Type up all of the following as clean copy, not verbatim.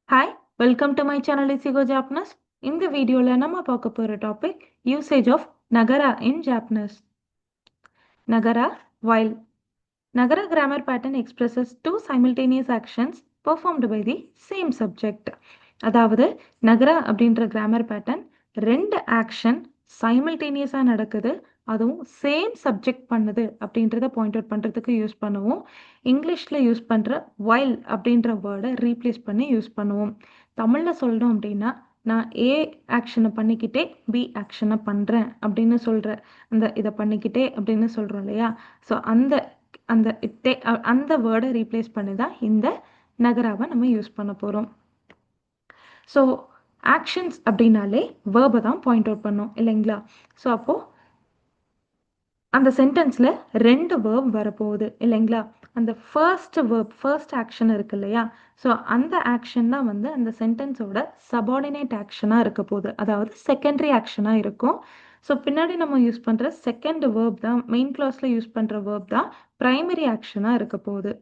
Hi, welcome to my channel Isigo Japanese. In the video நம்ம பார்க்க போற topic usage of Nagara in Japanese. Nagara while Nagara grammar pattern expresses two simultaneous actions performed by the same subject. அதாவது நகரா அப்படின்ற grammar pattern ரெண்டு action சைமல்டேனியஸாக நடக்குது, அதுவும் same subject பண்ணுது அப்படின்றத பாயிண்ட் அவுட் பண்ணுறதுக்கு யூஸ் பண்ணுவோம். இங்கிலீஷில் யூஸ் பண்ணுற வைல் அப்படின்ற வேர்டை ரீப்ளேஸ் பண்ணி யூஸ் பண்ணுவோம். தமிழில் சொல்லணும் அப்படின்னா, நான் ஏ ஆக்ஷனை பண்ணிக்கிட்டே பி ஆக்ஷனை பண்ணுறேன் அப்படின்னு சொல்கிற இதை பண்ணிக்கிட்டே அப்படின்னு சொல்கிறோம் இல்லையா? ஸோ அந்த அந்த அந்த வேர்டை ரீப்ளேஸ் பண்ணி தான் இந்த நகராவை நம்ம யூஸ் பண்ண போகிறோம். ஸோ ஆக்ஷன்ஸ் அப்படின்னாலே வேர்பை தான் பாயிண்ட் அவுட் பண்ணோம் இல்லைங்களா? ஸோ அப்போது அந்த சென்டென்ஸில் ரெண்டு வேர்ப் வரப்போகுது இல்லைங்களா? அந்த ஃபர்ஸ்ட் ஆக்ஷன் இருக்கு இல்லையா? ஸோ அந்த ஆக்ஷன் தான் வந்து அந்த சென்டென்ஸோட சபார்டினேட் ஆக்ஷனாக இருக்க போகுது, அதாவது செகண்டரி ஆக்ஷனாக இருக்கும். ஸோ பின்னாடி நம்ம யூஸ் பண்ணுற செகண்ட் வேர்ப் தான், மெயின் கிளாஸில் யூஸ் பண்ணுற வேர்ப் தான் ப்ரைமரி ஆக்ஷனாக இருக்க போகுது.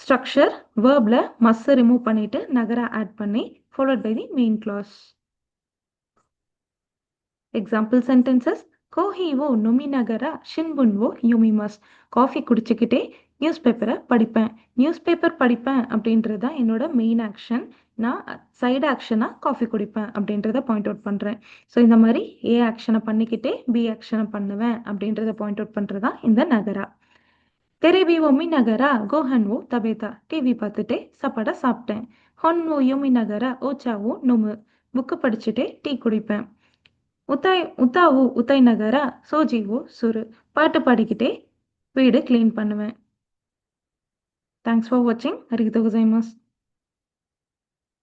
ஸ்ட்ரக்சர் வேர்ப்ல மஸ்ஸை ரிமூவ் பண்ணிட்டு நகரா ஆட் பண்ணி followed by the main clause. Example sentences: கோஹிவோ நொமி நகரா ஷின்புன்வோ யுமிமஸ். காஃபி குடிச்சுக்கிட்டே நியூஸ் பேப்பரை படிப்பேன். நியூஸ் பேப்பர் படிப்பேன் அப்படின்றது தான் என்னோட மெயின் ஆக்ஷன். நான் சைடு ஆக்ஷனாக காஃபி குடிப்பேன் அப்படின்றத பாயிண்ட் அவுட் பண்ணுறேன். ஸோ இந்த மாதிரி ஏ ஆக்ஷனை பண்ணிக்கிட்டே பி ஆக்ஷனை பண்ணுவேன் அப்படின்றத பாயிண்ட் அவுட் பண்ணுறது தான் இந்த நகரா. தெரேபிவோ மி நகரா கோஹன்வோ தபேதா. டிவி பார்த்துட்டே சாப்பாடை சாப்பிட்டேன். ஹொன்வோ யோமி நகரா ஓச்சாவோ நொமு. புக்கு படிச்சுட்டே டீ குடிப்பேன். உத்தாவோ உத்தை நகரா சோஜிவோ சுரு. பாட்டு பாடிக்கிட்டே வீடு கிளீன் பண்ணுவேன். தேங்க்ஸ் ஃபார் வாட்சிங். அரிகதோ கோசைமாஸ்.